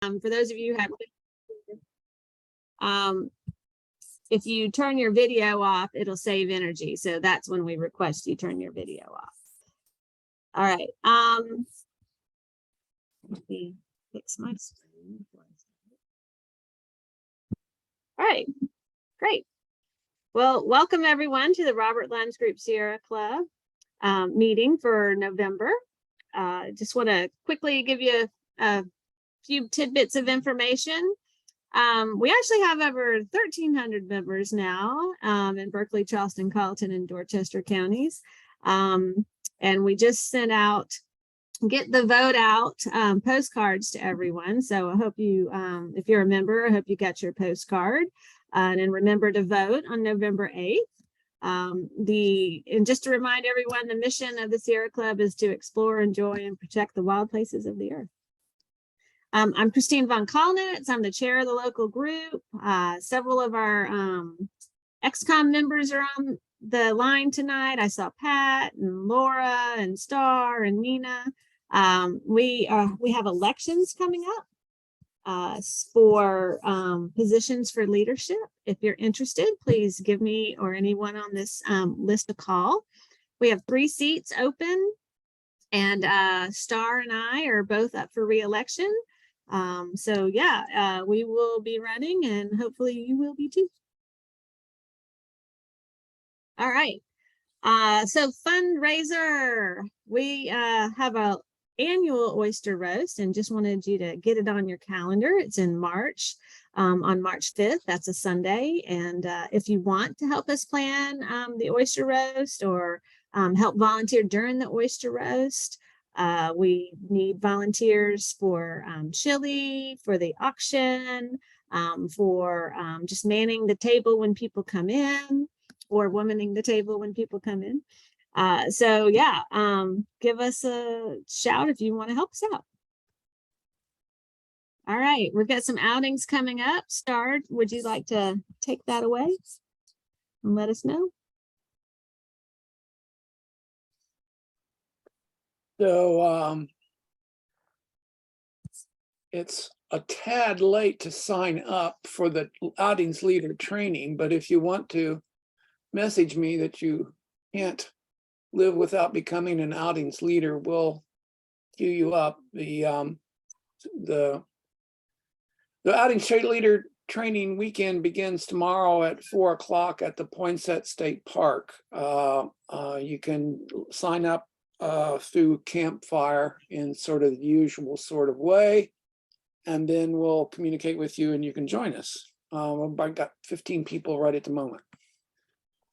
For those of you who have, if you turn your video off, it'll save energy. So that's when we request you turn your video off. All right. Let me fix my screen. All right, great. Well, welcome everyone to the Robert Lunz Group Sierra Club meeting for November. Just want to quickly give you a few tidbits of information. We actually have over 1,300 members now in Berkeley, Charleston, Colleton, and Dorchester counties. And we just sent out, get the vote out postcards to everyone. So I hope you, if you're a member, I hope you got your postcard. And remember to vote on November 8th. And just to remind everyone, the mission of the Sierra Club is to explore, enjoy, and protect the wild places of the earth. I'm Christine von Kalnitz. I'm the chair of the local group. Several of our XCOM members are on the line tonight. I saw Pat and Laura and Star and Nina. We have elections coming up for positions for leadership. If you're interested, please give me or anyone on this list a call. We have 3 seats open, and Star and I are both up for re-election. So yeah, we will be running, and hopefully you will be too. All right. So fundraiser, we have a annual oyster roast, and just wanted you to get it on your calendar. It's in March, on March 5th. That's a Sunday. And if you want to help us plan the oyster roast or help volunteer during the oyster roast, we need volunteers for chili, for the auction, for just manning the table when people come in, or womaning the table when people come in. So yeah, give us a shout if you want to help us out. All right, we've got some outings coming up. Star, would you like to take that away and let us know? So it's a tad late to sign up for the outings leader training, but if you want to message me that you can't live without becoming an outings leader, we'll queue you up. The outings leader training weekend begins tomorrow at 4 o'clock at the Poinsett State Park. You can sign up through Campfire in sort of the usual sort of way, and then we'll communicate with you and you can join us. I've got 15 people right at the moment.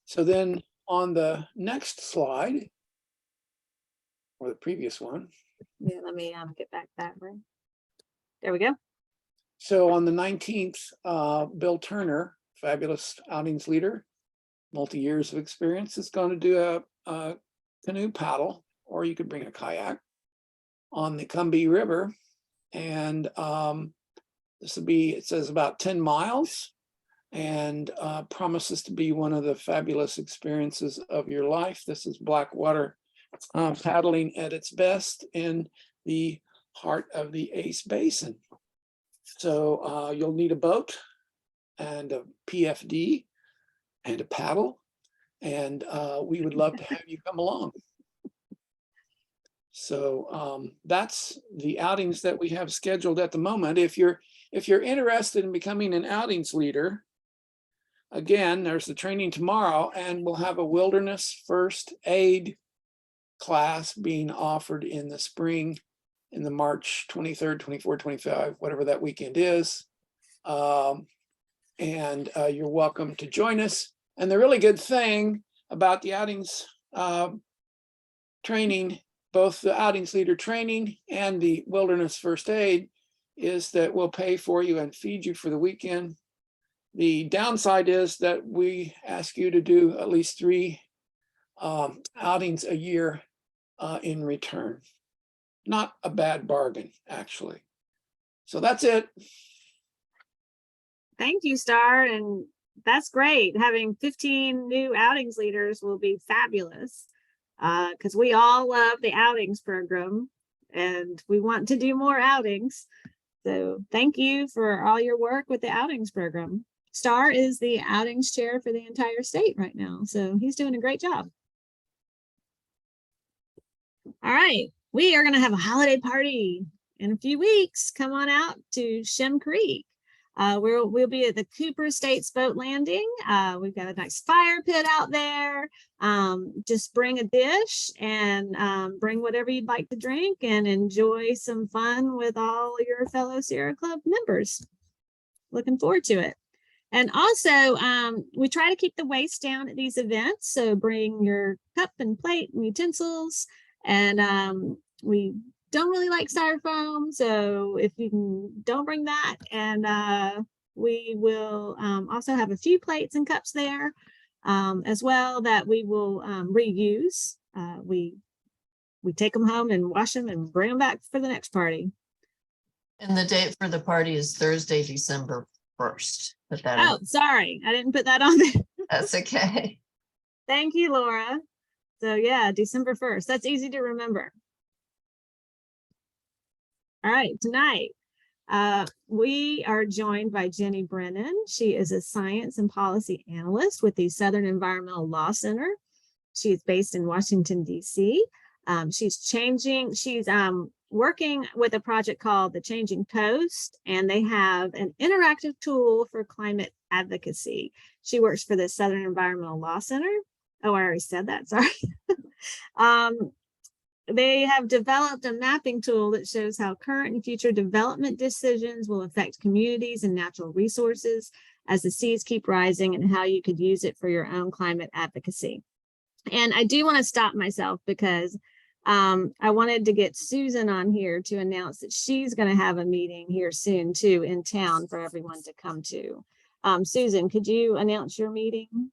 So then on the next slide, or the previous one. Yeah, let me get back that way. There we go. So on the 19th, Bill Turner, fabulous outings leader, multi-years of experience, is going to do a canoe paddle, or you could bring a kayak, on the Combahee River. And this will be, it says, about 10 miles. And promises to be one of the fabulous experiences of your life. This is Blackwater paddling at its best in the heart of the Ace Basin. So you'll need a boat and a PFD and a paddle, and we would love to have you come along. So that's the outings that we have scheduled at the moment. If you're interested in becoming an outings leader, again, there's the training tomorrow, and we'll have a wilderness first aid class being offered in the spring, in the March 23rd, 24th, 25th, whatever that weekend is. And you're welcome to join us. And the really good thing about the outings training, both the outings leader training and the wilderness first aid, is that we'll pay for you and feed you for the weekend. The downside is that we ask you to do at least 3 outings a year in return. Not a bad bargain, actually. So that's it. Thank you, Star. And that's great. Having 15 new outings leaders will be fabulous, because we all love the outings program and we want to do more outings. So thank you for all your work with the outings program. Star is the outings chair for the entire state right now, so he's doing a great job. All right, we are going to have a holiday party in a few weeks. Come on out to Shem Creek. We'll be at the Cooper Estates boat landing. We've got a nice fire pit out there. Just bring a dish and bring whatever you'd like to drink and enjoy some fun with all your fellow Sierra Club members. Looking forward to it. And also, we try to keep the waste down at these events. So bring your cup and plate and utensils. And we don't really like styrofoam, so if you don't bring that, and we will also have a few plates and cups there as well that we will reuse. We take them home and wash them and bring them back for the next party. And the date for the party is Thursday, December 1st. Put that Oh, sorry, I didn't put that on there. That's okay. Thank you, Laura. So yeah, December 1st. That's easy to remember. All right, tonight we are joined by Jenny Brennan. She is a science and policy analyst with the Southern Environmental Law Center. She is based in Washington, D.C. She's working with a project called the Changing Coast, and they have an interactive tool for climate advocacy. She works for the Southern Environmental Law Center. Oh, I already said that, sorry. They have developed a mapping tool that shows how current and future development decisions will affect communities and natural resources as the seas keep rising, and how you could use it for your own climate advocacy. And I do want to stop myself because I wanted to get Susan on here to announce that she's going to have a meeting here soon too in town for everyone to come to. Susan, could you announce your meeting?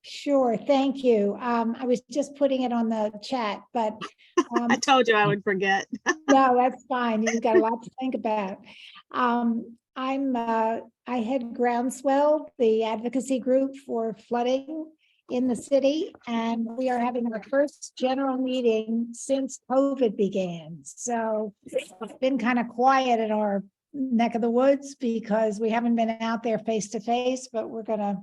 Sure, thank you. I was just putting it on the chat, but I told you I would forget. no, that's fine. You've got a lot to think about. I head Groundswell, the advocacy group for flooding in the city, and we are having our first general meeting since COVID began. So it's been kind of quiet in our neck of the woods because we haven't been out there face to face, but we're going to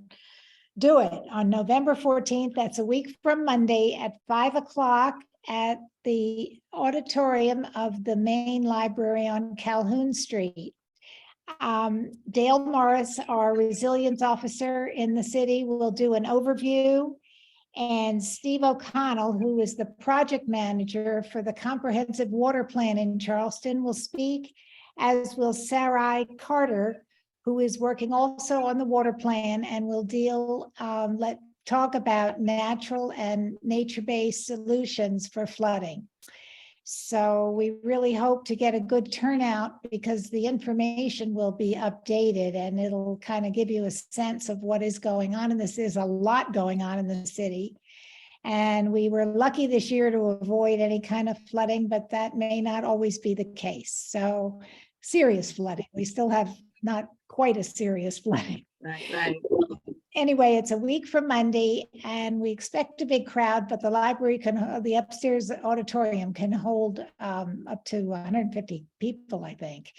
do it on November 14th. That's a week from Monday at 5 o'clock at the auditorium of the main library on Calhoun Street. Dale Morris, our resilience officer in the city, will do an overview, and Steve O'Connell, who is the project manager for the comprehensive water plan in Charleston, will speak, as will Sarai Carter, who is working also on the water plan and will talk about natural and nature-based solutions for flooding. So we really hope to get a good turnout because the information will be updated and it'll kind of give you a sense of what is going on. And this is a lot going on in the city. And we were lucky this year to avoid any kind of flooding, but that may not always be the case. So serious flooding. We still have not quite a serious flooding. Right. Anyway, it's a week from Monday, and we expect a big crowd, but the library the upstairs auditorium can hold up to 150 people, I think.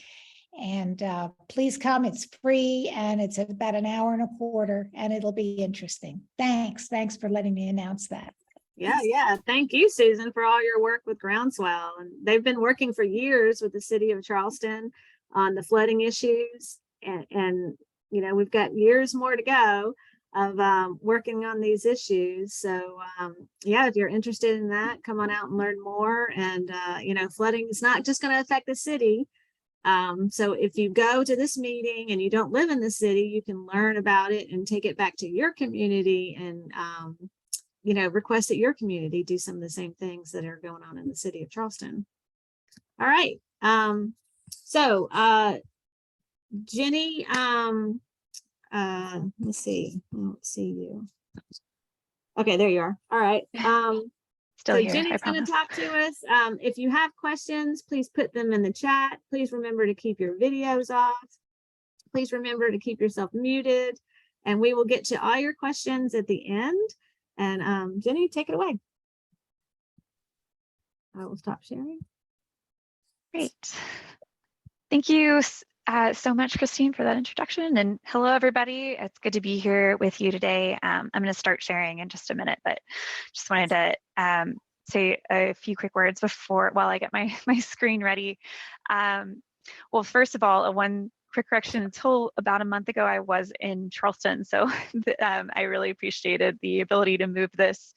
And please come, it's free, and it's about an hour and a quarter, and it'll be interesting. Thanks for letting me announce that. Yeah. Thank you, Susan, for all your work with Groundswell. And they've been working for years with the city of Charleston on the flooding issues. And you know, we've got years more to go of working on these issues. So yeah, if you're interested in that, come on out and learn more. And you know, flooding is not just going to affect the city. So if you go to this meeting and you don't live in the city, you can learn about it and take it back to your community and you know, request that your community do some of the same things that are going on in the city of Charleston. All right. So Jenny, let's see. I don't see you. Okay, there you are. All right. Still so here, Jenny's going to talk to us. If you have questions, please put them in the chat. Please remember to keep your videos off. Please remember to keep yourself muted, and we will get to all your questions at the end. And Jenny, take it away. I will stop sharing. Great. Thank you so much, Christine, for that introduction. And hello, everybody. It's good to be here with you today. I'm going to start sharing in just a minute, but just wanted to say a few quick words while I get my screen ready. Well, first of all, one quick correction. Until about a month ago, I was in Charleston. So I really appreciated the ability to move this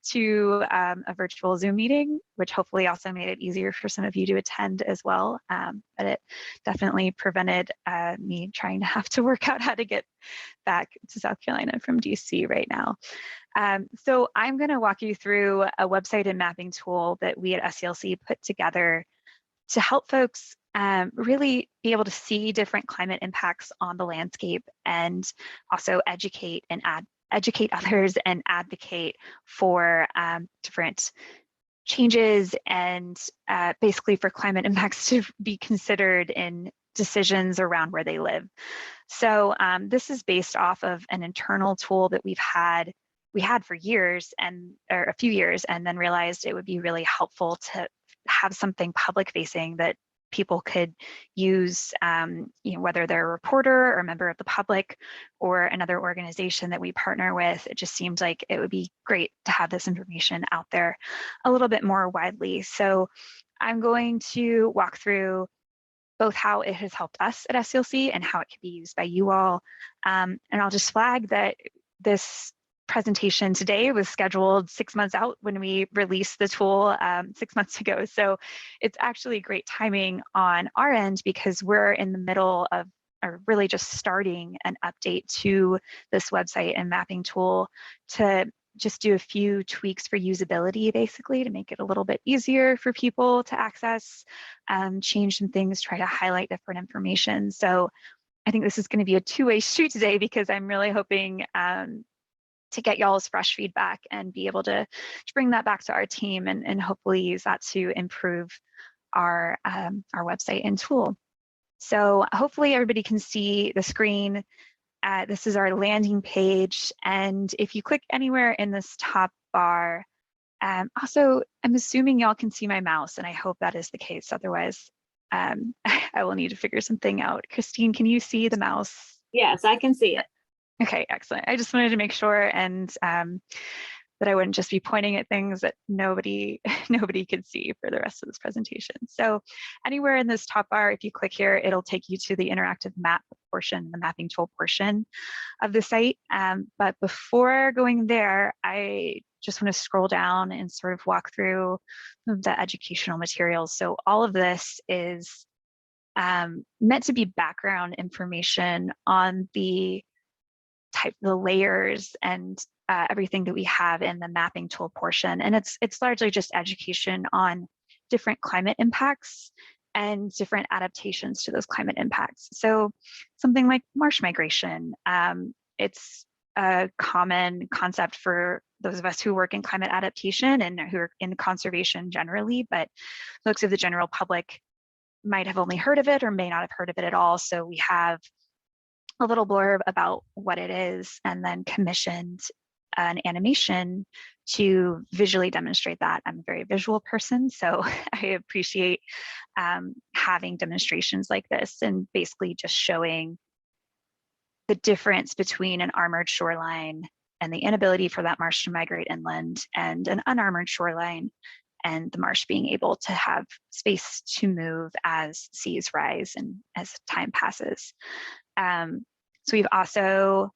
to a virtual Zoom meeting, which hopefully also made it easier for some of you to attend as well. But it definitely prevented me trying to have to work out how to get back to South Carolina from DC right now. So I'm going to walk you through a website and mapping tool that we at SCLC put together to help folks really be able to see different climate impacts on the landscape, and also educate others and advocate for different changes and basically for climate impacts to be considered in decisions around where they live. So this is based off of an internal tool that we had for years or a few years, and then realized it would be really helpful to have something public facing that people could use, whether they're a reporter or a member of the public or another organization that we partner with. It just seems like it would be great to have this information out there a little bit more widely. So I'm going to walk through both how it has helped us at SCLC and how it can be used by you all. And I'll just flag that this presentation today was scheduled 6 months out when we released the tool 6 months ago. So it's actually great timing on our end, because we're in the middle of, or really just starting an update to this website and mapping tool to just do a few tweaks for usability, basically, to make it a little bit easier for people to access, change some things, try to highlight different information. So I think this is going to be a two-way street today, because I'm really hoping to get y'all's fresh feedback and be able to bring that back to our team and hopefully use that to improve our website and tool. So hopefully everybody can see the screen. This is our landing page. And if you click anywhere in this top bar, also, I'm assuming y'all can see my mouse, and I hope that is the case. Otherwise, I will need to figure something out. Christine, can you see the mouse? Yes, I can see it. Okay, excellent. I just wanted to make sure and that I wouldn't just be pointing at things that nobody could see for the rest of this presentation. So anywhere in this top bar, if you click here, it'll take you to the interactive map portion, the mapping tool portion of the site. But before going there, I just want to scroll down and sort of walk through the educational materials. So all of this is meant to be background information on the layers and everything that we have in the mapping tool portion. And it's largely just education on different climate impacts and different adaptations to those climate impacts. So something like marsh migration, it's a common concept for those of us who work in climate adaptation and who are in conservation generally, but folks of the general public might have only heard of it or may not have heard of it at all. So we have a little blurb about what it is, and then commissioned an animation to visually demonstrate that. I'm a very visual person, so I appreciate having demonstrations like this and basically just showing the difference between an armored shoreline and the inability for that marsh to migrate inland, and an unarmored shoreline and the marsh being able to have space to move as seas rise and as time passes. So we've also,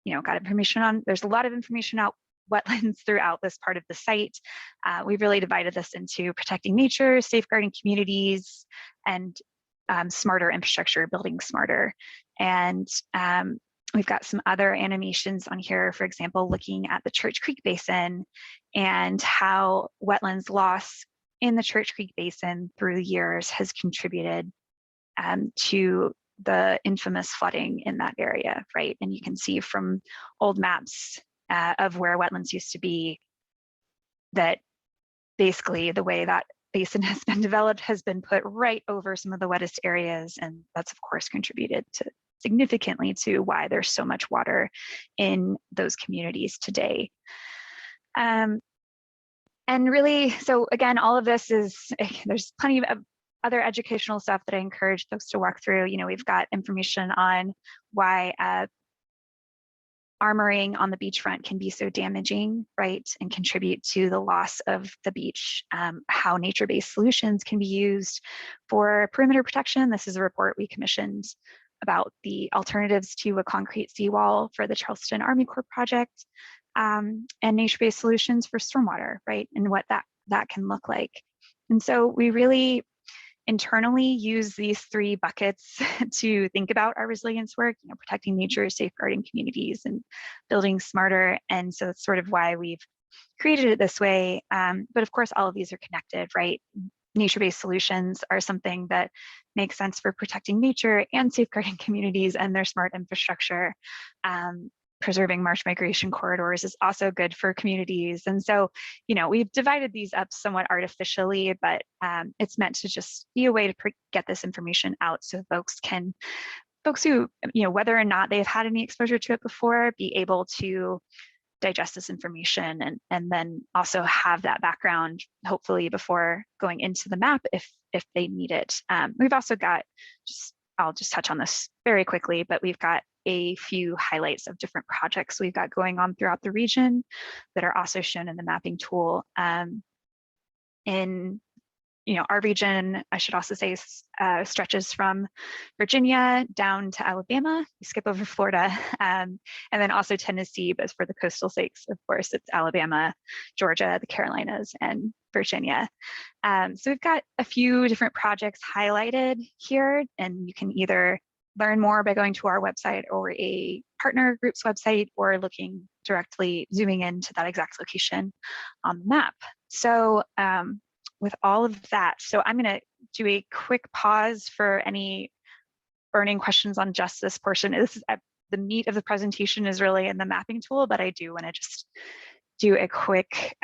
got information on, there's a lot of information out wetlands throughout this part of the site. We've really divided this into protecting nature, safeguarding communities, and smarter infrastructure, building smarter. And we've got some other animations on here, for example, looking at the Church Creek Basin and how wetlands loss in the Church Creek Basin through the years has contributed to the infamous flooding in that area, right? And you can see from old maps of where wetlands used to be that basically the way that basin has been developed has been put right over some of the wettest areas. And that's of course contributed significantly to why there's so much water in those communities today. And really, so again, all of this is, there's plenty of other educational stuff that I encourage folks to walk through. We've got information on why armoring on the beachfront can be so damaging, right, and contribute to the loss of the beach, how nature-based solutions can be used for perimeter protection. This is a report we commissioned about the alternatives to a concrete seawall for the Charleston Army Corps project, and nature-based solutions for stormwater, right, and what that can look like. And so we really internally use these three buckets to think about our resilience work, protecting nature, safeguarding communities, and building smarter. And so that's sort of why we've created it this way. But of course, all of these are connected, right? Nature-based solutions are something that makes sense for protecting nature and safeguarding communities and their smart infrastructure. Preserving marsh migration corridors is also good for communities. And so, we've divided these up somewhat artificially, but it's meant to just be a way to get this information out so folks who, whether or not they've had any exposure to it before, be able to digest this information and then also have that background, hopefully, before going into the map if they need it. We've also got, I'll just touch on this very quickly, but we've got a few highlights of different projects we've got going on throughout the region that are also shown in the mapping tool. In our region, I should also say, stretches from Virginia down to Alabama. We skip over Florida, and then also Tennessee, but for the coastal states, of course, it's Alabama, Georgia, the Carolinas, and Virginia. So we've got a few different projects highlighted here, and you can either learn more by going to our website or a partner group's website, or looking directly, zooming into that exact location on the map. So with all of that, so I'm going to do a quick pause for any burning questions on just this portion. This is the meat of the presentation is really in the mapping tool, but I do want to just do a quick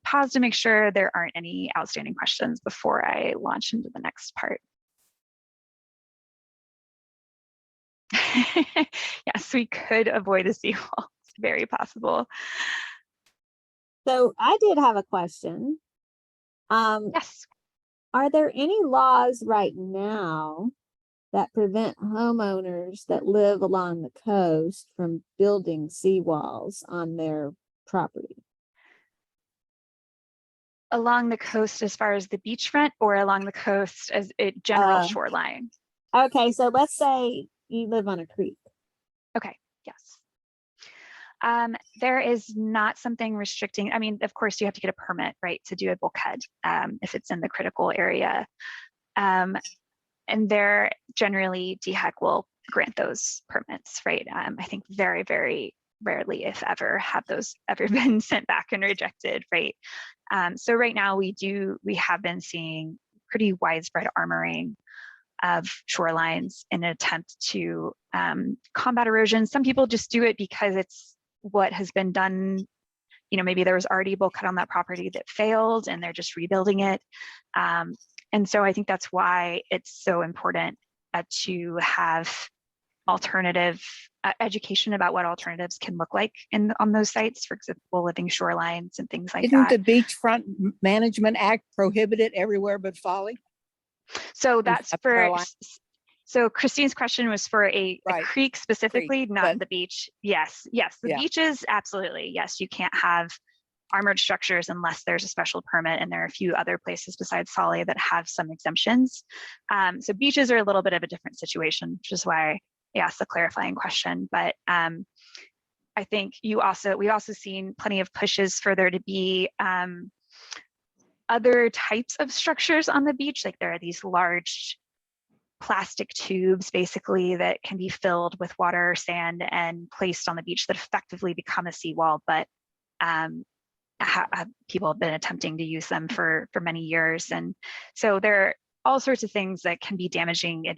pause to make sure there aren't any outstanding questions before I launch into the next part. Yes, we could avoid a seawall. It's very possible. So I did have a question. Yes. Are there any laws right now that prevent homeowners that live along the coast from building seawalls on their property? Along the coast as far as the beachfront, or along the coast as a general shoreline? Okay, so let's say you live on a creek. Okay, yes. There is not something restricting. I mean, of course, you have to get a permit, right, to do a bulkhead if it's in the critical area. And there generally DHEC will grant those permits, right? I think very, very rarely, if ever, have those ever been sent back and rejected, right? So right now we have been seeing pretty widespread armoring of shorelines in an attempt to combat erosion. Some people just do it because it's what has been done. Maybe there was already a bulkhead on that property that failed and they're just rebuilding it. And so I think that's why it's so important to have alternative education about what alternatives can look like on those sites, for example, living shorelines and things like that. Didn't the Beachfront Management Act prohibit it everywhere but Folly? So that's for, so Christine's question was for a creek specifically, not the beach. Yes, the beaches, absolutely. Yes, you can't have armored structures unless there's a special permit, and there are a few other places besides Folly that have some exemptions. So beaches are a little bit of a different situation, which is why I asked the clarifying question. But I think we also seen plenty of pushes for there to be other types of structures on the beach. Like there are these large plastic tubes basically that can be filled with water or sand and placed on the beach that effectively become a seawall, but people have been attempting to use them for many years. And so there are all sorts of things that can be damaging.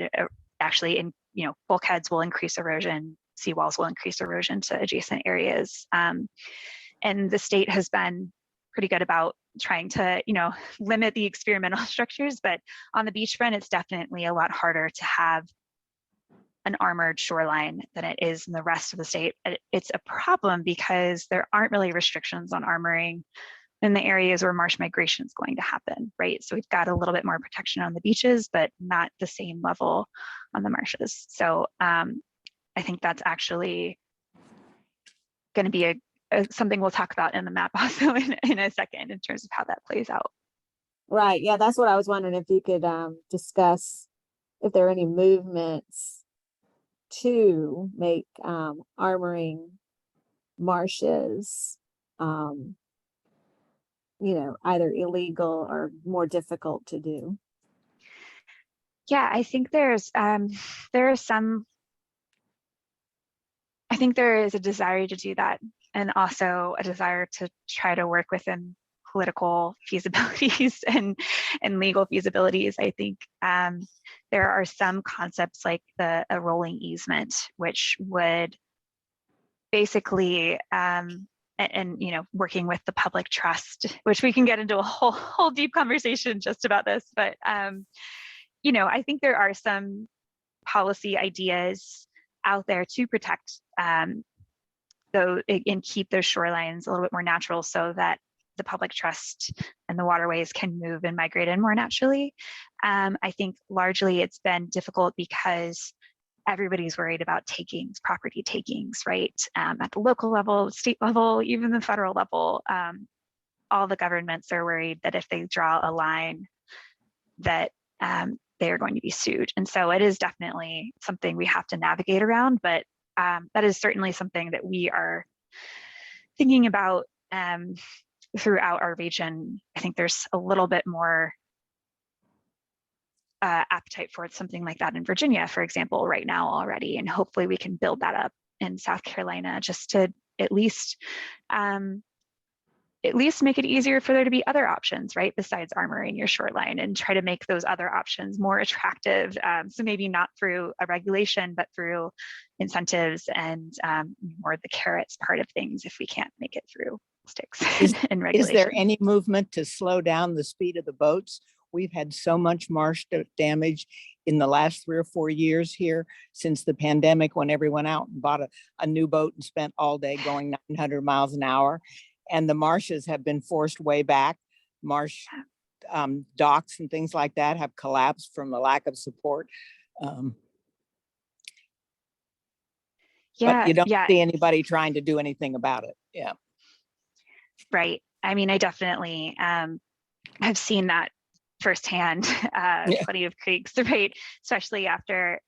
Bulkheads will increase erosion, seawalls will increase erosion to adjacent areas. And the state has been pretty good about trying to, limit the experimental structures, but on the beachfront, it's definitely a lot harder to have an armored shoreline than it is in the rest of the state. It's a problem because there aren't really restrictions on armoring in the areas where marsh migration is going to happen, right? So we've got a little bit more protection on the beaches, but not the same level on the marshes. So I think that's actually going to be something we'll talk about in the map also in a second in terms of how that plays out. Right. Yeah, that's what I was wondering, if you could discuss if there are any movements to make armoring marshes, either illegal or more difficult to do. Yeah, I think there is a desire to do that, and also a desire to try to work within political feasibilities and legal feasibilities. I think there are some concepts like a rolling easement, which would basically working with the public trust, which we can get into a whole deep conversation just about this, but I think there are some policy ideas out there to protect and keep those shorelines a little bit more natural, so that the public trust and the waterways can move and migrate in more naturally. I think largely it's been difficult because everybody's worried about property takings, right? At the local level, state level, even the federal level, all the governments are worried that if they draw a line that they are going to be sued. And so it is definitely something we have to navigate around, but that is certainly something that we are thinking about throughout our region. I think there's a little bit more appetite for something like that in Virginia, for example, right now already, and hopefully we can build that up in South Carolina, just to at least make it easier for there to be other options, right, besides armoring your shoreline, and try to make those other options more attractive. So maybe not through a regulation, but through incentives and more the carrots part of things, if we can't make it through sticks and regulation. Is there any movement to slow down the speed of the boats? We've had so much marsh damage in the last 3 or 4 years here since the pandemic, when everyone out and bought a new boat and spent all day going 900 miles an hour. And the marshes have been forced way back. Marsh docks and things like that have collapsed from a lack of support. But you don't see anybody trying to do anything about it. Yeah. Right. I mean, I definitely have seen that firsthand. Plenty of creeks, right? Especially after,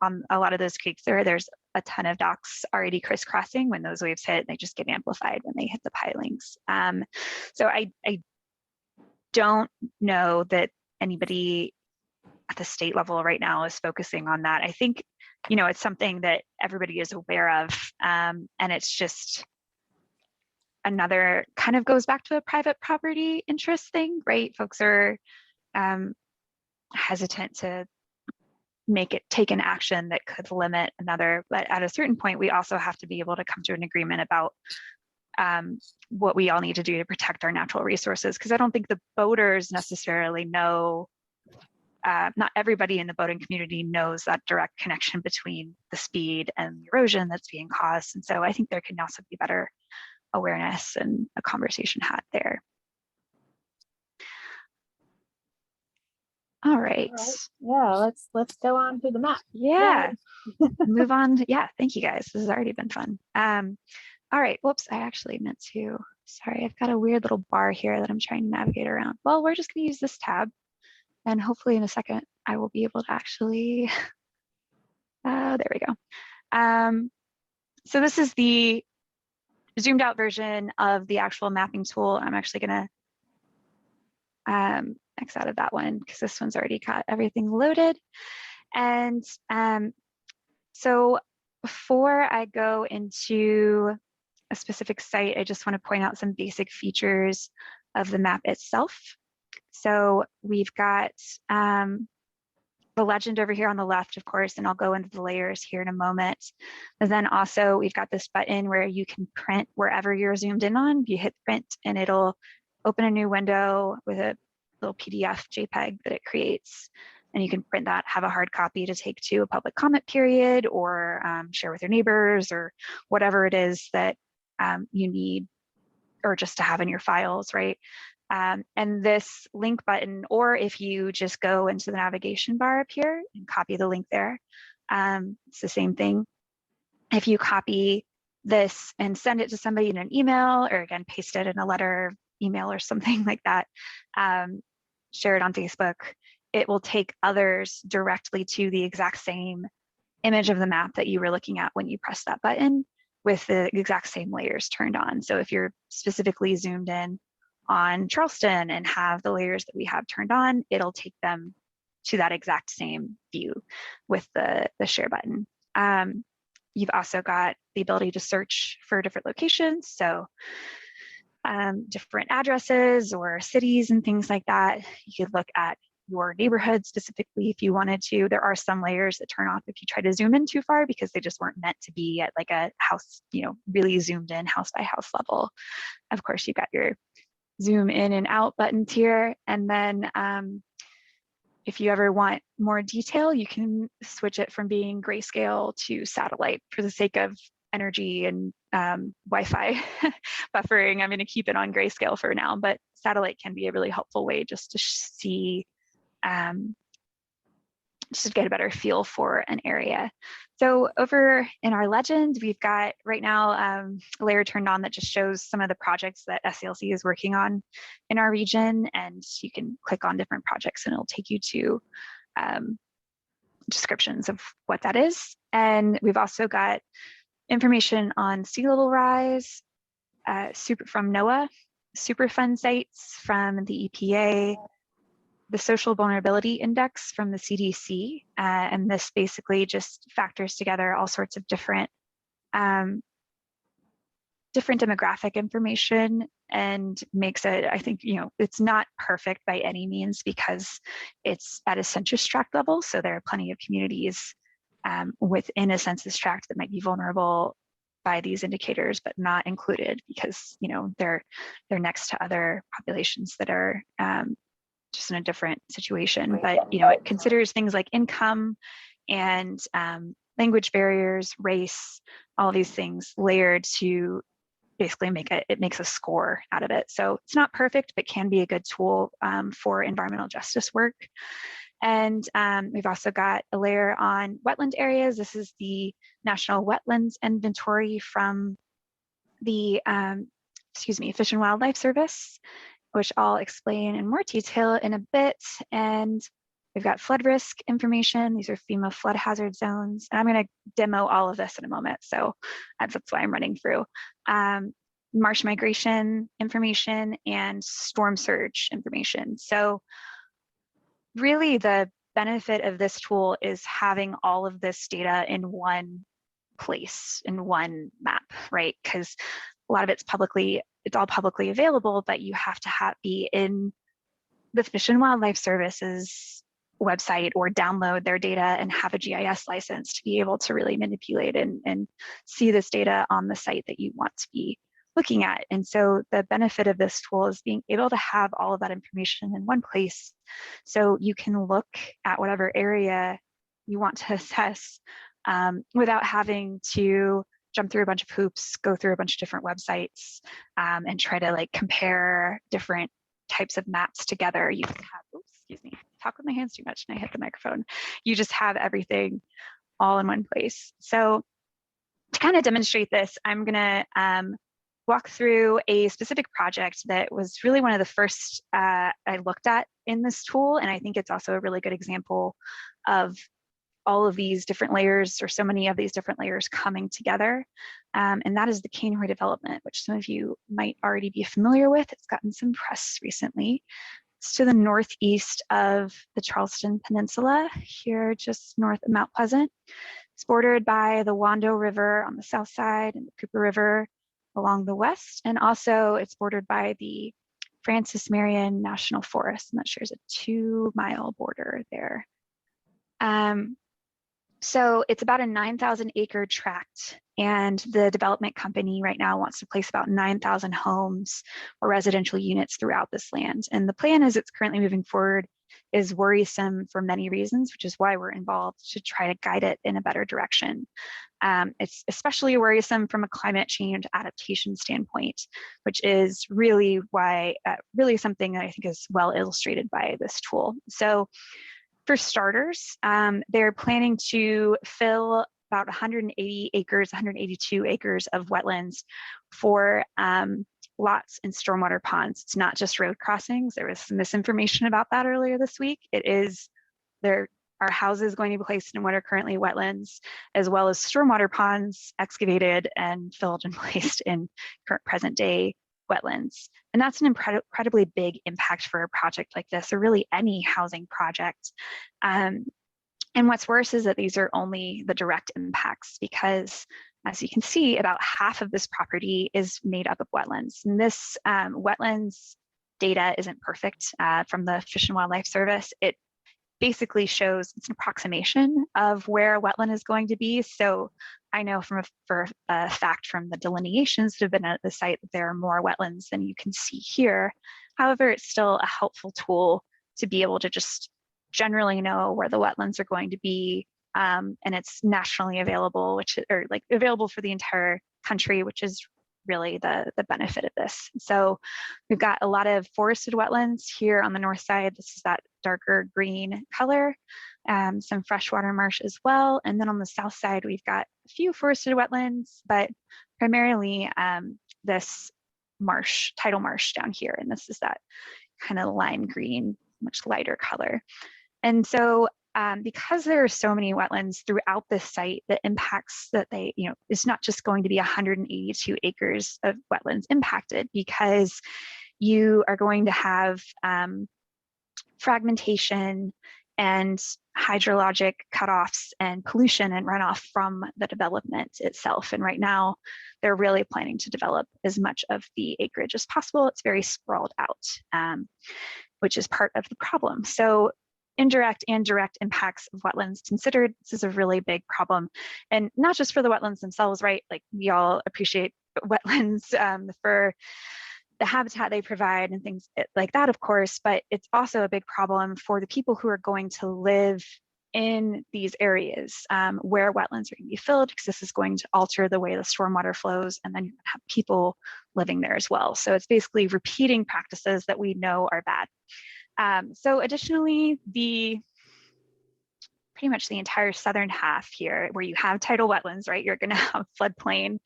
on a lot of those creeks, there's a ton of docks already crisscrossing. When those waves hit, they just get amplified when they hit the pilings. So I don't know that anybody at the state level right now is focusing on that. I think, it's something that everybody is aware of. And it's just another kind of goes back to a private property interest thing, right? Folks are hesitant to take an action that could limit another, but at a certain point we also have to be able to come to an agreement about what we all need to do to protect our natural resources, because I don't think the boaters necessarily know, not everybody in the boating community knows that direct connection between the speed and the erosion that's being caused. And so I think there can also be better awareness and a conversation had there. All right. Yeah, let's go on to the map. Yeah. Move on. Yeah, thank you guys. This has already been fun. All right. Whoops, I actually meant to. Sorry, I've got a weird little bar here that I'm trying to navigate around. Well, we're just going to use this tab, and hopefully in a second I will be able to actually. There we go. So this is the zoomed out version of the actual mapping tool. I'm actually going to X out of that one because this one's already got everything loaded. And so before I go into a specific site, I just want to point out some basic features of the map itself. So we've got the legend over here on the left, of course, and I'll go into the layers here in a moment. And then also we've got this button where you can print wherever you're zoomed in on. You hit print and it'll open a new window with a little PDF JPEG that it creates. And you can print that, have a hard copy to take to a public comment period, or share with your neighbors, or whatever it is that you need or just to have in your files, right? And this link button, or if you just go into the navigation bar up here and copy the link there, it's the same thing. If you copy this and send it to somebody in an email, or again, paste it in a letter, email, or something like that, share it on Facebook, it will take others directly to the exact same image of the map that you were looking at when you press that button, with the exact same layers turned on. So if you're specifically zoomed in on Charleston and have the layers that we have turned on, it'll take them to that exact same view with the share button. You've also got the ability to search for different locations. So different addresses or cities and things like that. You could look at your neighborhood specifically if you wanted to. There are some layers that turn off if you try to zoom in too far, because they just weren't meant to be at like a house, really zoomed in house by house level. Of course, you got your zoom in and out buttons here. And then if you ever want more detail, you can switch it from being grayscale to satellite for the sake of energy and Wi-Fi buffering. I'm going to keep it on grayscale for now, but satellite can be a really helpful way just to see, just to get a better feel for an area. So over in our legend, we've got right now a layer turned on that just shows some of the projects that SCLC is working on in our region, and you can click on different projects and it'll take you to descriptions of what that is. And we've also got information on sea level rise from NOAA, Superfund sites from the EPA, the Social Vulnerability Index from the CDC, and this basically just factors together all sorts of different demographic information and makes it, I think, it's not perfect by any means because it's at a census tract level. So there are plenty of communities within a census tract that might be vulnerable by these indicators, but not included because they're next to other populations that are just in a different situation. But it considers things like income and language barriers, race, all these things layered to basically makes a score out of it. So it's not perfect, but can be a good tool for environmental justice work. And we've also got a layer on wetland areas. This is the National Wetlands Inventory from the Fish and Wildlife Service, which I'll explain in more detail in a bit. And we've got flood risk information. These are FEMA flood hazard zones. And I'm going to demo all of this in a moment. So that's why I'm running through. Marsh migration information and storm surge information. So really the benefit of this tool is having all of this data in one place, in one map, right? Because a lot of it's all publicly available, but you have to be in the Fish and Wildlife Service's website or download their data and have a GIS license to be able to really manipulate and see this data on the site that you want to be looking at. And so the benefit of this tool is being able to have all of that information in one place. So you can look at whatever area you want to assess without having to jump through a bunch of hoops, go through a bunch of different websites and try to compare different types of maps together. You can have, oops, excuse me, talk with my hands too much and I hit the microphone. You just have everything all in one place. So to kind of demonstrate this, I'm gonna walk through a specific project that was really one of the first I looked at in this tool. And I think it's also a really good example of all of these different layers, or so many of these different layers coming together. And that is the Caneroy development, which some of you might already be familiar with. It's gotten some press recently. It's to the northeast of the Charleston Peninsula, here just north of Mount Pleasant. It's bordered by the Wando River on the south side and the Cooper River along the west. And also it's bordered by the Francis Marion National Forest, and that shares a 2-mile border there. So it's about a 9,000 acre tract, and the development company right now wants to place about 9,000 homes or residential units throughout this land. And the plan as it's currently moving forward is worrisome for many reasons, which is why we're involved to try to guide it in a better direction. It's especially worrisome from a climate change adaptation standpoint, which is really why, really something that I think is well illustrated by this tool. So for starters, they're planning to fill about 180 acres, 182 acres of wetlands for lots and stormwater ponds. It's not just road crossings. There was some misinformation about that earlier this week. It is, there are houses going to be placed in what are currently wetlands, as well as stormwater ponds excavated and filled and placed in current present day wetlands. And that's an incredibly big impact for a project like this, or really any housing project. And what's worse is that these are only the direct impacts, because as you can see, about half of this property is made up of wetlands. And this wetlands data isn't perfect from the Fish and Wildlife Service. It basically shows, it's an approximation of where a wetland is going to be. So I know for a fact from the delineations that have been at the site that there are more wetlands than you can see here. However, it's still a helpful tool to be able to just generally know where the wetlands are going to be. And it's nationally available, or like available for the entire country, which is really the benefit of this. So we've got a lot of forested wetlands here on the north side. This is that darker green color, some freshwater marsh as well. And then on the south side, we've got a few forested wetlands, but primarily this marsh, tidal marsh down here. And this is that kind of lime green, much lighter color. And so because there are so many wetlands throughout this site, the impacts that they, it's not just going to be 182 acres of wetlands impacted, because you are going to have fragmentation and hydrologic cutoffs and pollution and runoff from the development itself. And right now, they're really planning to develop as much of the acreage as possible. It's very sprawled out, which is part of the problem. So indirect and direct impacts of wetlands considered, this is a really big problem. And not just for the wetlands themselves, right? Like we all appreciate wetlands for the habitat they provide and things like that, of course, but it's also a big problem for the people who are going to live in these areas where wetlands are going to be filled, because this is going to alter the way the stormwater flows, and then you're going to have people living there as well. So it's basically repeating practices that we know are bad. So additionally, pretty much the entire southern half here, where you have tidal wetlands, right? You're going to have floodplain.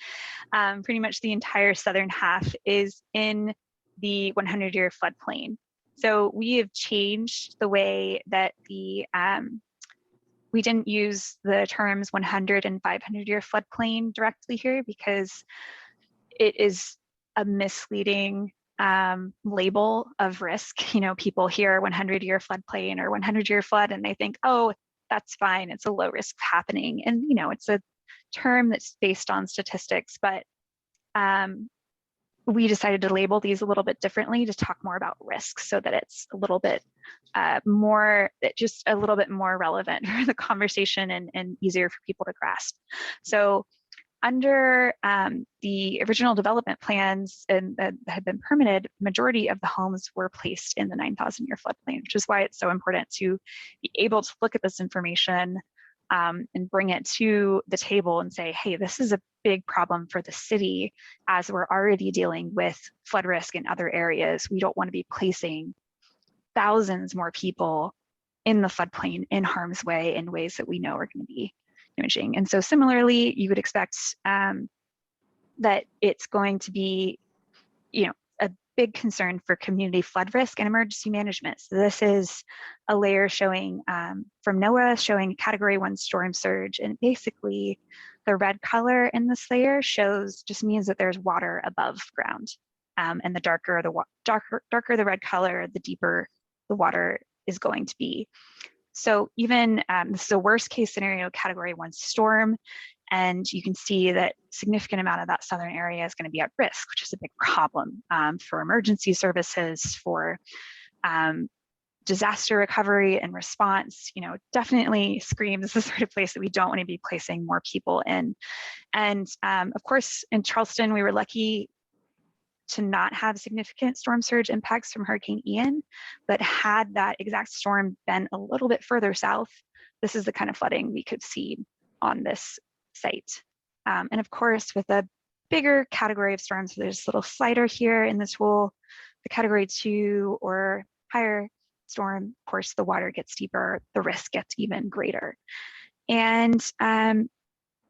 Pretty much the entire southern half is in the 100-year floodplain. So we have changed the way that we didn't use the terms 100 and 500-year floodplain directly here, because it is a misleading label of risk. People hear 100-year floodplain or 100-year flood and they think, oh, that's fine, it's a low risk happening. And it's a term that's based on statistics, but we decided to label these a little bit differently to talk more about risks, so that it's a little bit just a little bit more relevant for the conversation and easier for people to grasp. So under the original development plans that had been permitted, majority of the homes were placed in the 9,000-year floodplain, which is why it's so important to be able to look at this information and bring it to the table and say, hey, this is a big problem for the city, as we're already dealing with flood risk in other areas. We don't want to be placing thousands more people in the floodplain in harm's way in ways that we know are going to be imaging. And so similarly, you would expect that it's going to be, a big concern for community flood risk and emergency management. So this is a layer showing from NOAA showing Category 1 storm surge, and basically the red color in this layer just means that there's water above ground, and the darker the red color, the deeper the water is going to be. So even this is a worst case scenario, Category 1 storm, and you can see that significant amount of that southern area is going to be at risk, which is a big problem for emergency services, for disaster recovery and response. Definitely screams the sort of place that we don't want to be placing more people in. And of course, in Charleston, we were lucky to not have significant storm surge impacts from Hurricane Ian, but had that exact storm been a little bit further south, this is the kind of flooding we could see on this site. And of course, with a bigger category of storms, there's a little slider here in the tool, the category 2 or higher storm, of course, the water gets deeper, the risk gets even greater. And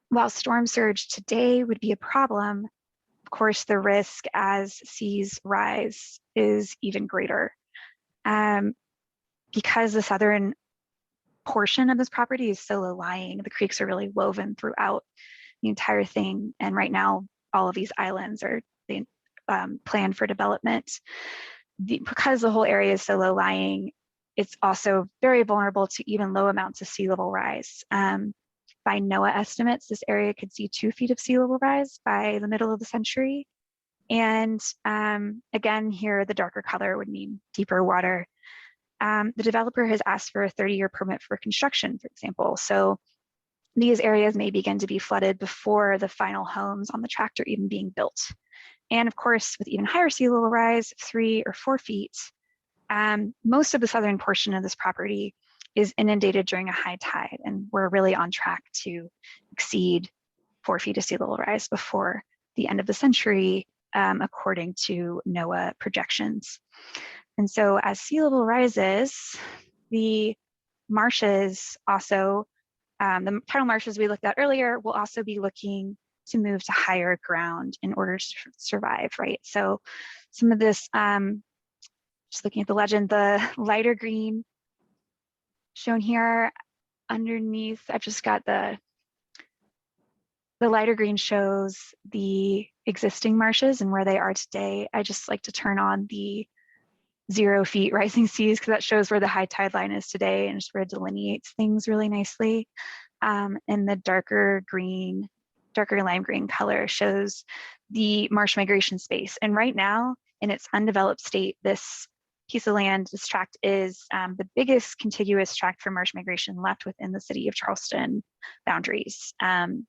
while storm surge today would be a problem, of course, the risk as seas rise is even greater. Because the southern portion of this property is so low-lying, the creeks are really woven throughout the entire thing. And right now, all of these islands are planned for development. Because the whole area is so low-lying, it's also very vulnerable to even low amounts of sea level rise. By NOAA estimates, this area could see 2 feet of sea level rise by the middle of the century. And again, here, the darker color would mean deeper water. The developer has asked for a 30-year permit for construction, for example. So these areas may begin to be flooded before the final homes on the tract are even being built. And of course, with even higher sea level rise, 3 or 4 feet, most of the southern portion of this property is inundated during a high tide, and we're really on track to exceed 4 feet of sea level rise before the end of the century, according to NOAA projections. And so as sea level rises, the marshes also, the tidal marshes we looked at earlier, will also be looking to move to higher ground in order to survive, right? So some of this, just looking at the legend, the lighter green shown here underneath, I've just got the lighter green shows the existing marshes and where they are today. I just like to turn on the 0 feet rising seas because that shows where the high tide line is today and just where it delineates things really nicely. And the darker lime green color shows the marsh migration space. And right now, in its undeveloped state, this piece of land, this tract is the biggest contiguous tract for marsh migration left within the city of Charleston boundaries. And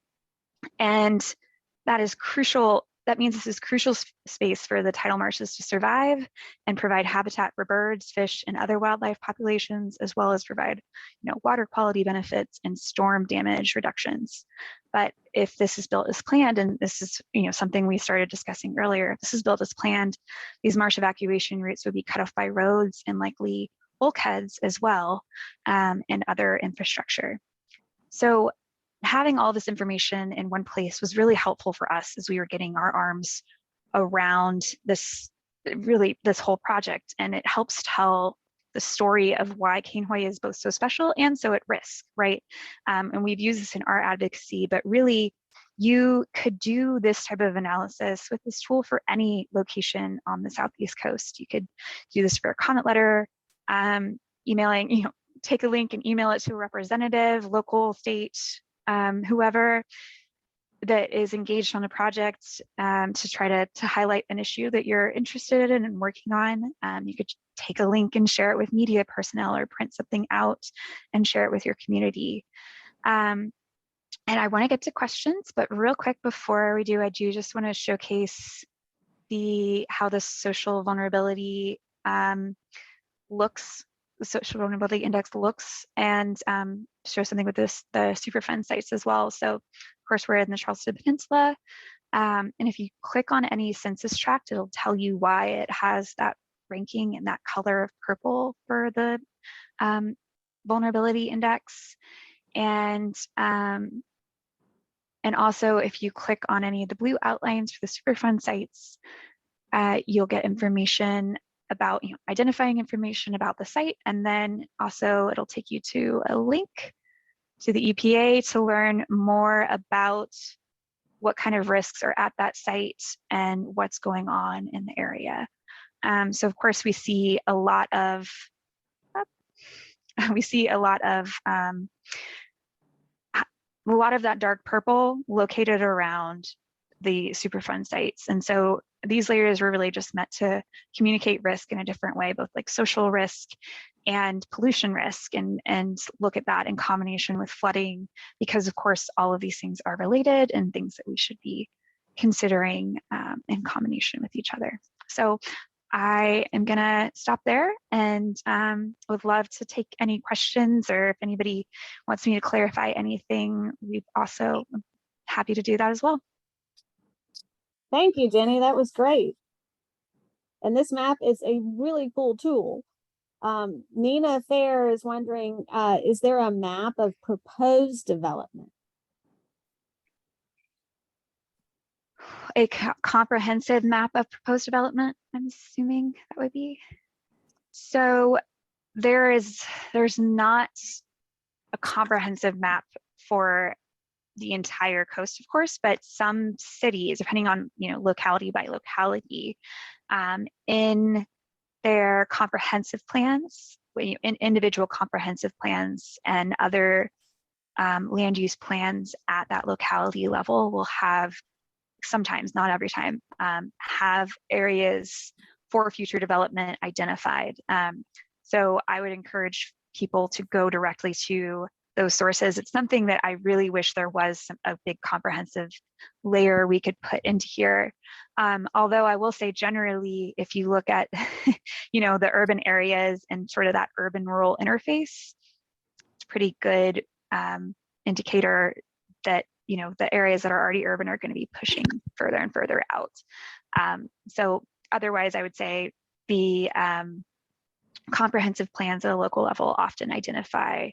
that is crucial. That means this is crucial space for the tidal marshes to survive and provide habitat for birds, fish, and other wildlife populations, as well as provide, water quality benefits and storm damage reductions. But if this is built as planned, and this is something we started discussing earlier, if this is built as planned, these marsh evacuation routes would be cut off by roads and likely bulkheads as well, and other infrastructure. So having all this information in one place was really helpful for us as we were getting our arms around this whole project. And it helps tell the story of why Kanehoy is both so special and so at risk, right? And we've used this in our advocacy, but really you could do this type of analysis with this tool for any location on the Southeast coast. You could do this for a comment letter, emailing, take a link and email it to a representative, local, state, whoever that is engaged on a project to try to highlight an issue that you're interested in and working on. You could take a link and share it with media personnel or print something out and share it with your community. And I want to get to questions, but real quick before we do, I do just want to showcase how the social vulnerability looks. The social vulnerability index looks, and show something with the Superfund sites as well. So of course we're in the Charleston Peninsula, and if you click on any census tract, it'll tell you why it has that ranking and that color of purple for the vulnerability index. And also if you click on any of the blue outlines for the Superfund sites, you'll get information about identifying information about the site, and then also it'll take you to a link to the EPA to learn more about what kind of risks are at that site and what's going on in the area. So of course we see a lot of that dark purple located around the Superfund sites. And so these layers were really just meant to communicate risk in a different way, both like social risk and pollution risk, and look at that in combination with flooding, because of course all of these things are related and things that we should be considering in combination with each other. So I am gonna stop there and would love to take any questions, or if anybody wants me to clarify anything, we've also happy to do that as well. Thank you, Jenny. That was great. And this map is a really cool tool. Nina Fair is wondering, is there a map of proposed development? A comprehensive map of proposed development, I'm assuming that would be. So there's not a comprehensive map for the entire coast, of course, but some cities, depending on locality by locality, in their comprehensive plans, in individual comprehensive plans and other land use plans at that locality level will have, sometimes, not every time, have areas for future development identified. So I would encourage people to go directly to those sources. It's something that I really wish there was a big comprehensive layer we could put into here. Although I will say generally, if you look at the urban areas and sort of that urban rural interface, it's a pretty good indicator that the areas that are already urban are going to be pushing further and further out. So otherwise, I would say the comprehensive plans at a local level often identify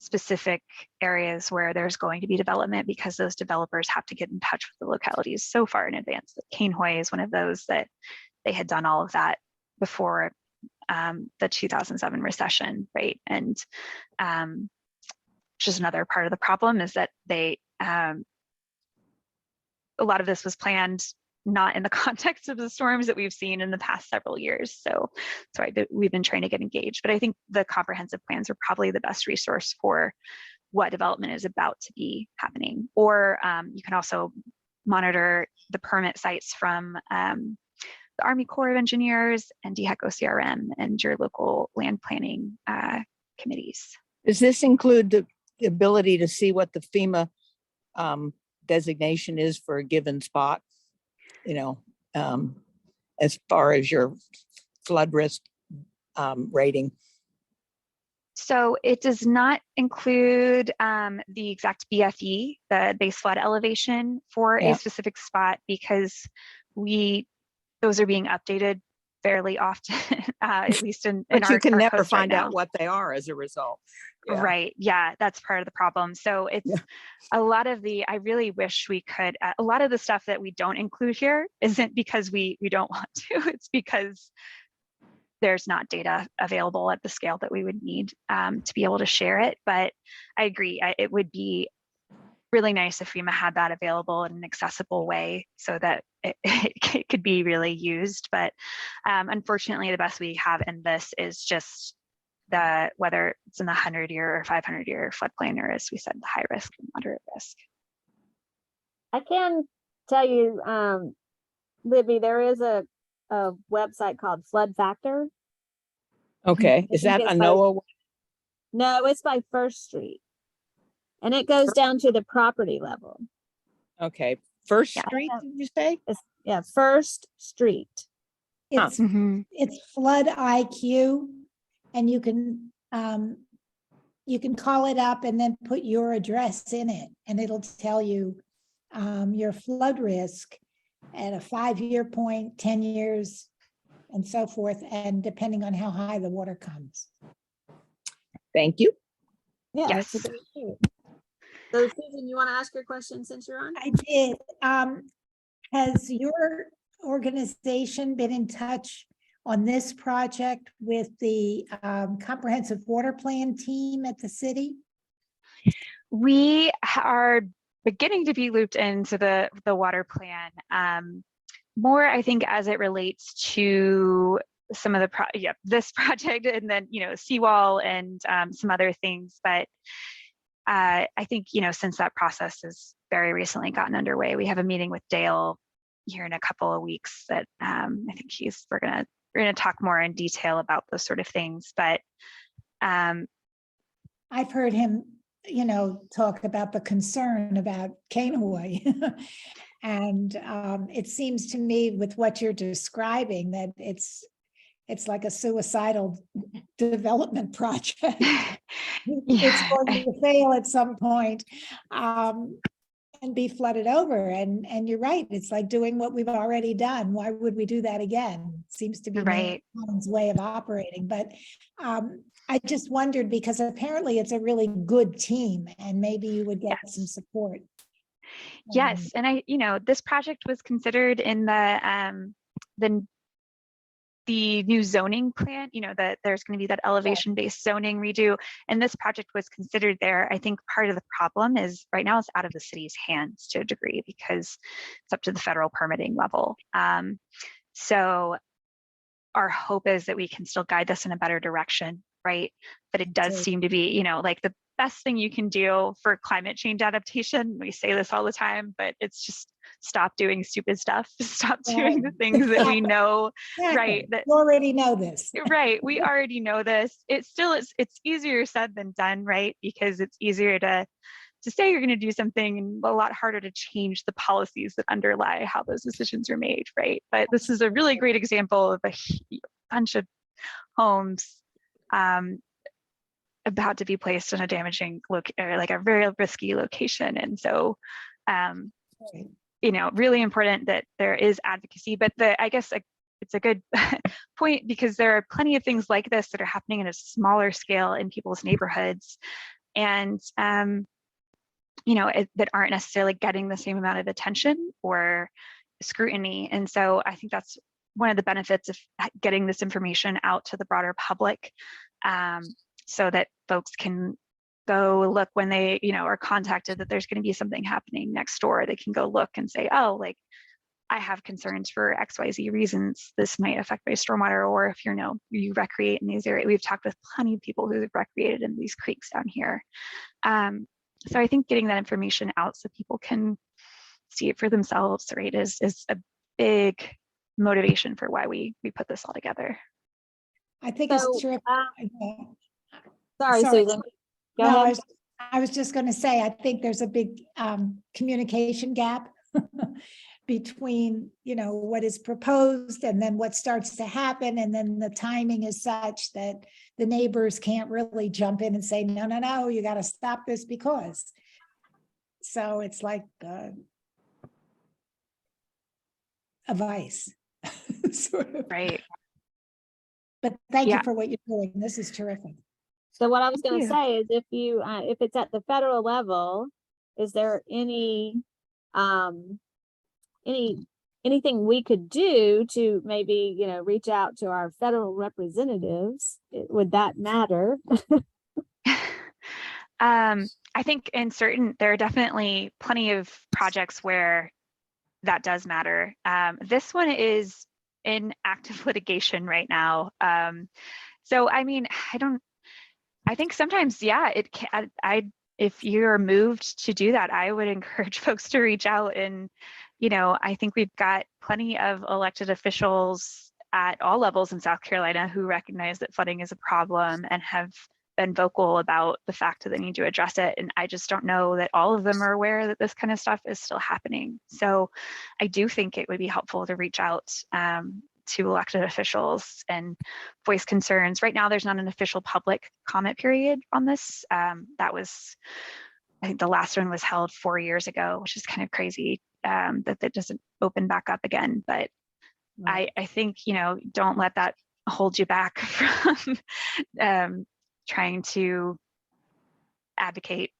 specific areas where there's going to be development, because those developers have to get in touch with the localities so far in advance. Cainhoy is one of those that they had done all of that before the 2007 recession, right? And just another part of the problem is that they a lot of this was planned not in the context of the storms that we've seen in the past several years. So we've been trying to get engaged, but I think the comprehensive plans are probably the best resource for what development is about to be happening. Or you can also monitor the permit sites from the Army Corps of Engineers and DHEC OCRM and your local land planning committees. Does this include the ability to see what the FEMA designation is for a given spot? As far as your flood risk rating? So it does not include the exact BFE, the base flood elevation for a specific spot, because those are being updated fairly often, at least in but our you can never coast find right out now. what they are as a result. Yeah. Right. Yeah, that's part of the problem. So it's a lot of I really wish we could, a lot of the stuff that we don't include here isn't because we don't want to, it's because there's not data available at the scale that we would need to be able to share it. But I agree, it would be really nice if FEMA had that available in an accessible way so that it could be really used. But unfortunately, the best we have in this is just whether it's in the 100-year or 500-year floodplain, or, as we said, the high risk and moderate risk. I can tell you, Libby, there is a website called Flood Factor. Okay. Is that a NOAA? No, it's by First Street. And it goes down to the property level. Okay. First Street, did you say? First Street. It's it's Flood IQ, and you can call it up and then put your address in it, and it'll tell you your flood risk at a 5-year point, 10 years, and so forth, and depending on how high the water comes. Thank you. Yeah, Yes. that's a great tool. So Susan, you want to ask your question since you're on? I did. Has your organization been in touch on this project with the comprehensive water plan team at the city? We are beginning to be looped into the water plan, more, I think, as it relates to some of the this project, and then seawall and some other things. But I think since that process has very recently gotten underway, we have a meeting with Dale here in a couple of weeks that I think we're gonna talk more in detail about those sort of things. But I've heard him talk about the concern about Kanehoy. And it seems to me with what you're describing that it's like a suicidal development project. It's going to fail at some point and be flooded over. And you're right. It's like doing what we've already done. Why would we do that again? Seems to be Right. Mankind's way of operating. But I just wondered because apparently it's a really good team and maybe you would get some support. Yes, and this project was considered in the new zoning plan, that there's going to be that elevation-based zoning redo, and this project was considered there. I think part of the problem is right now it's out of the city's hands to a degree because it's up to the federal permitting level. So our hope is that we can still guide this in a better direction, right? But it does seem to be, like the best thing you can do for climate change adaptation. We say this all the time, but it's just stop doing stupid stuff. Stop doing the things that we know, right? That you already know this. Right. We already know this. It's easier said than done, right? Because it's easier to say you're going to do something and a lot harder to change the policies that underlie how those decisions are made, right? But this is a really great example of a bunch of homes about to be placed in a damaging or like a very risky location. And so, really important that there is advocacy, but I guess it's a good point because there are plenty of things like this that are happening at a smaller scale in people's neighborhoods and, that aren't necessarily getting the same amount of attention or scrutiny. And so I think that's one of the benefits of getting this information out to the broader public, so that folks can go look when they, are contacted that there's going to be something happening next door. They can go look and say, oh, like I have concerns for XYZ reasons. This might affect my stormwater, or if you recreate in these areas. We've talked with plenty of people who have recreated in these creeks down here. So I think getting that information out so people can see it for themselves, right, is a big motivation for why we put this all together. I think it's terrific. Sorry, Susan. Go ahead. I was just going to say, I think there's a big communication gap between, what is proposed and then what starts to happen. And then the timing is such that the neighbors can't really jump in and say, no, you got to stop this because. So it's like a vice. Sort of. Right. But thank you for what you're doing. This is terrific. So what I was going to say is if it's at the federal level, is there anything we could do to maybe, reach out to our federal representatives? Would that matter? I think there are definitely plenty of projects where that does matter. This one is in active litigation right now. So, I mean, I think sometimes, if you're moved to do that, I would encourage folks to reach out and, I think we've got plenty of elected officials at all levels in South Carolina who recognize that flooding is a problem and have been vocal about the fact that they need to address it. And I just don't know that all of them are aware that this kind of stuff is still happening. So I do think it would be helpful to reach out to elected officials and voice concerns. Right now, there's not an official public comment period on this. That was, I think the last one was held 4 years ago, which is kind of crazy that doesn't open back up again. But I think, don't let that hold you back from trying to advocate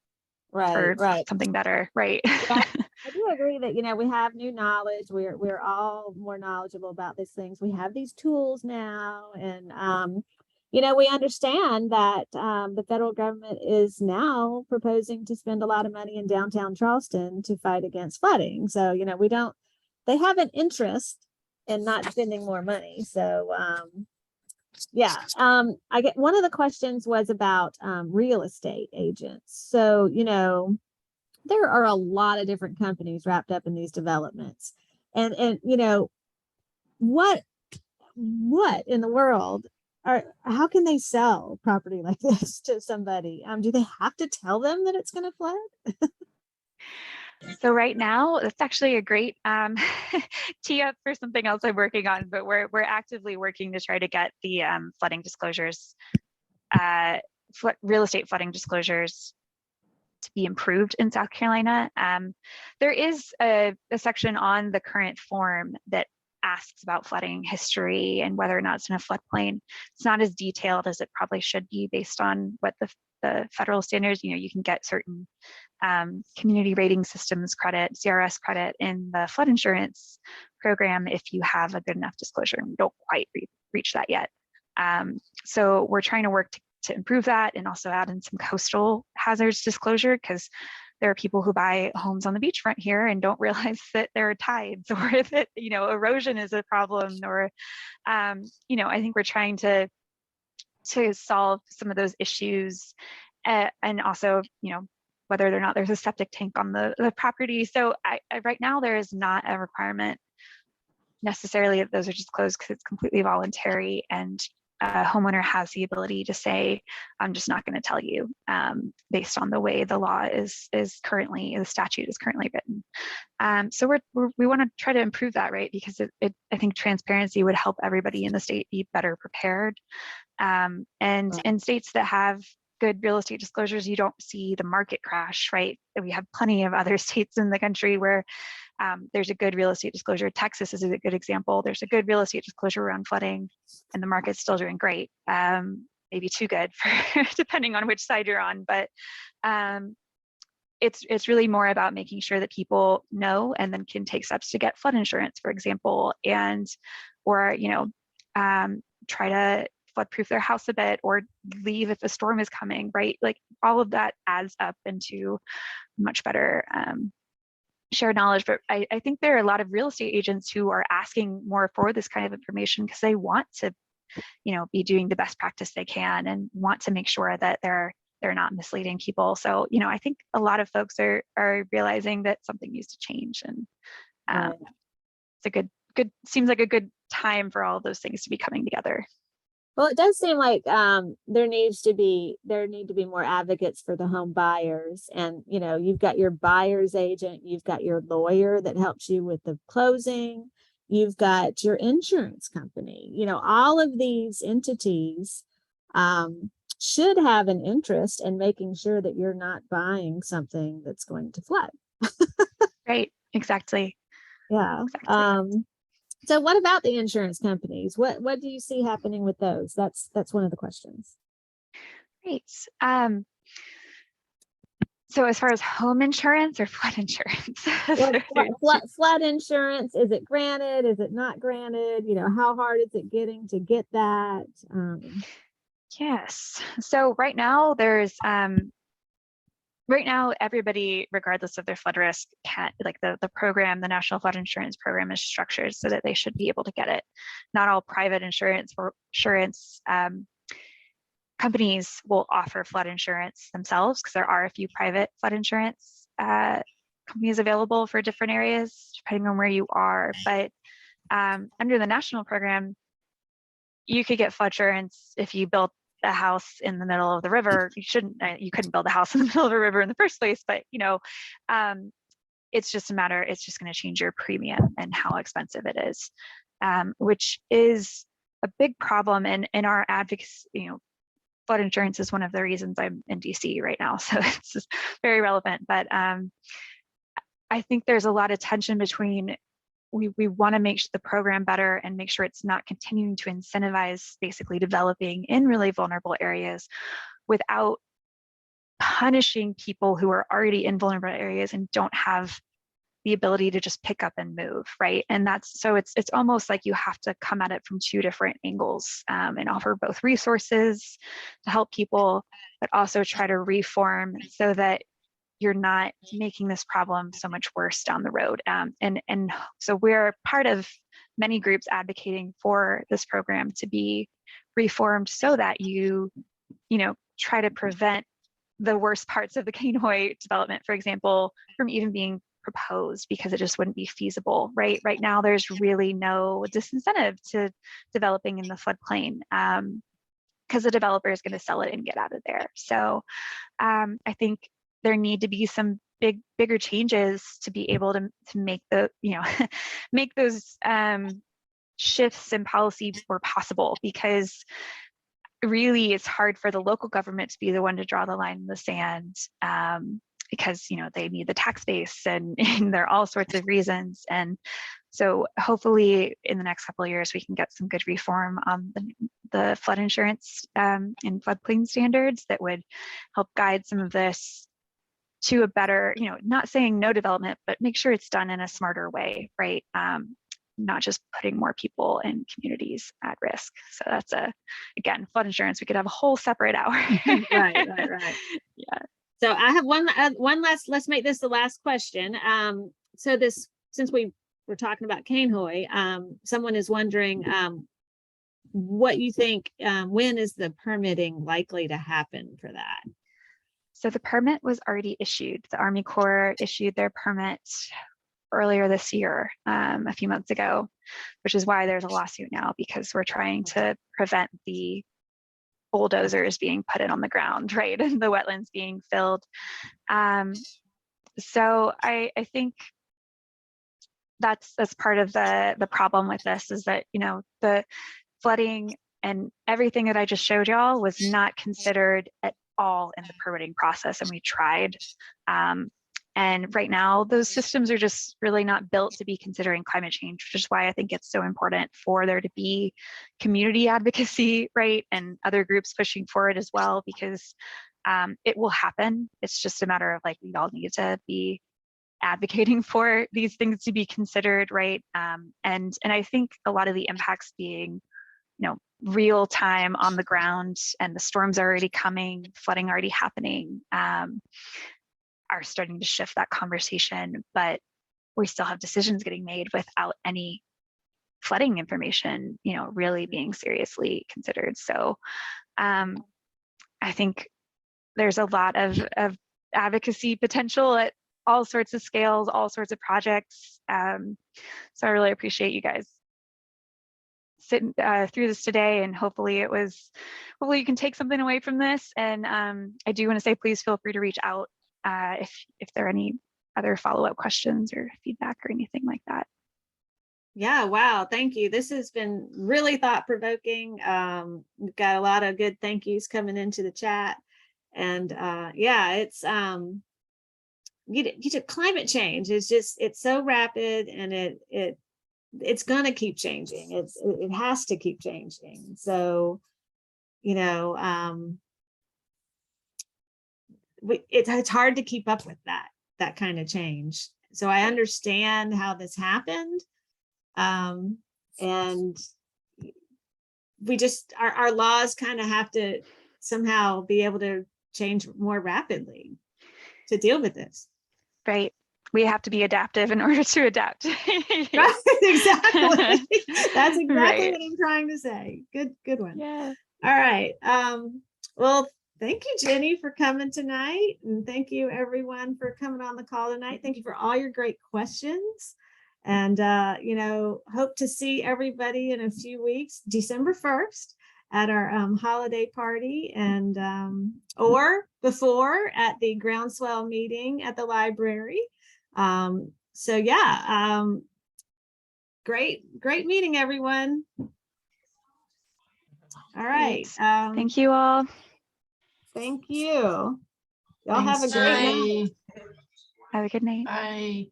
for something better, right? I do agree that, we have new knowledge. We're all more knowledgeable about these things. We have these tools now, and we understand that the federal government is now proposing to spend a lot of money in downtown Charleston to fight against flooding. So, they have an interest in not spending more money. So, I get one of the questions was about real estate agents. So, there are a lot of different companies wrapped up in these developments, and what in the world how can they sell property like this to somebody? Do they have to tell them that it's going to flood? So right now, that's actually a great tee up for something else I'm working on, but we're actively working to try to get the flooding disclosures, real estate flooding disclosures to be improved in South Carolina. There is a section on the current form that asks about flooding history and whether or not it's in a floodplain. It's not as detailed as it probably should be based on what the federal standards. You know, you can get certain community rating systems credit, CRS credit in the flood insurance program if you have a good enough disclosure. We don't quite reach that yet. So we're trying to work to improve that and also add in some coastal hazards disclosure, because there are people who buy homes on the beachfront here and don't realize that there are tides or that, you know, erosion is a problem, or, you know, I think we're trying to solve some of those issues, and also, you know, whether or not there's a septic tank on the property. So right now there is not a requirement necessarily that those are disclosed, because it's completely voluntary, and a homeowner has the ability to say, I'm just not going to tell you, based on the way the law is currently, the statute is currently written. So we want to try to improve that, right? Because I think transparency would help everybody in the state be better prepared. And in states that have good real estate disclosures, you don't see the market crash, right? We have plenty of other states in the country where there's a good real estate disclosure. Texas is a good example. There's a good real estate disclosure around flooding, and the market's still doing great. Maybe too good, for depending on which side you're on. But it's really more about making sure that people know and then can take steps to get flood insurance, for example, or you know, try to flood-proof their house a bit, or leave if a storm is coming, right? Like all of that adds up into much better shared knowledge. But I think there are a lot of real estate agents who are asking more for this kind of information because they want to, you know, be doing the best practice they can and want to make sure that they're not misleading people. So, you know, I think a lot of folks are realizing that something needs to change, and it's a good seems like a good time for all of those things to be coming together. Well, it does seem like there need to be more advocates for the home buyers. And, you know, you've got your buyer's agent, you've got your lawyer that helps you with the closing, you've got your insurance company. You know, all of these entities should have an interest in making sure that you're not buying something that's going to flood. Right, exactly. Yeah. Exactly. So what about the insurance companies? What do you see happening with those? That's one of the questions. Great. So as far as home insurance or flood insurance? Flood insurance, is it granted? Is it not granted? You know, how hard is it getting to get that? Yes. So right now everybody, regardless of their flood risk, can, like the program, the National Flood Insurance Program is structured so that they should be able to get it. Not all private insurance companies will offer flood insurance themselves, because there are a few private flood insurance companies available for different areas, depending on where you are. But under the national program, you could get flood insurance if you built a house in the middle of the river. You couldn't build a house in the middle of a river in the first place, but you know, it's just going to change your premium and how expensive it is, which is a big problem in our advocacy. You know, flood insurance is one of the reasons I'm in DC right now, so it's just very relevant. But I think there's a lot of tension between, we want to make the program better and make sure it's not continuing to incentivize basically developing in really vulnerable areas without punishing people who are already in vulnerable areas and don't have the ability to just pick up and move, right? And that's, so it's almost like you have to come at it from two different angles, and offer both resources to help people, but also try to reform so that you're not making this problem so much worse down the road. And so we're part of many groups advocating for this program to be reformed so that you know, try to prevent the worst parts of the Kenai development, for example, from even being proposed, because it just wouldn't be feasible, right? Right now, there's really no disincentive to developing in the floodplain. because the developer is going to sell it and get out of there. So I think there need to be some bigger changes to be able to make the, make those shifts in policy more possible, because really it's hard for the local government to be the one to draw the line in the sand, because they need the tax base and there are all sorts of reasons. And so hopefully in the next couple of years we can get some good reform on the flood insurance and floodplain standards that would help guide some of this to a better, not saying no development, but make sure it's done in a smarter way, right? Not just putting more people and communities at risk. So that's again, flood insurance, we could have a whole separate hour. Right. Yeah. So I have one last, let's make this the last question. So since we were talking about Cainhoy, someone is wondering what you think, when is the permitting likely to happen for that? So the permit was already issued. The Army Corps issued their permit earlier this year, a few months ago, which is why there's a lawsuit now, because we're trying to prevent the bulldozers being put in on the ground, right, and the wetlands being filled. So I think that's part of the problem with this, is that the flooding and everything that I just showed y'all was not considered at all in the permitting process, and we tried. And right now, those systems are just really not built to be considering climate change, which is why I think it's so important for there to be community advocacy, right, and other groups pushing for it as well, because it will happen. It's just a matter of we all need to be advocating for these things to be considered, right? And I think a lot of the impacts being, real time on the ground, and the storms are already coming, flooding already happening, are starting to shift that conversation, but we still have decisions getting made without any flooding information, really being seriously considered. So I think there's a lot of advocacy potential at all sorts of scales, all sorts of projects. So I really appreciate you guys sitting through this today, and hopefully you can take something away from this. And I do want to say, please feel free to reach out if there are any other follow-up questions or feedback or anything like that. Yeah, wow, thank you. This has been really thought-provoking. We've got a lot of good thank yous coming into the chat. And yeah, it's climate change is it's so rapid, and it's gonna keep changing. It has to keep changing. So it's hard to keep up with that kind of change. So I understand how this happened, and we just our laws kind of have to somehow be able to change more rapidly to deal with this. Right. We have to be adaptive in order to adapt. Right, exactly. That's exactly Right. what I'm trying to say. Good one. Yeah. All right. Well, thank you, Jenny, for coming tonight. And thank you, everyone, for coming on the call tonight. Thank you for all your great questions. And, hope to see everybody in a few weeks, December 1st, at our holiday party, and or before at the groundswell meeting at the library. So yeah, great meeting, everyone. All right. Thank you all. Thank you. Y'all have a great night. Have a good night. Bye.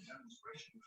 Demonstration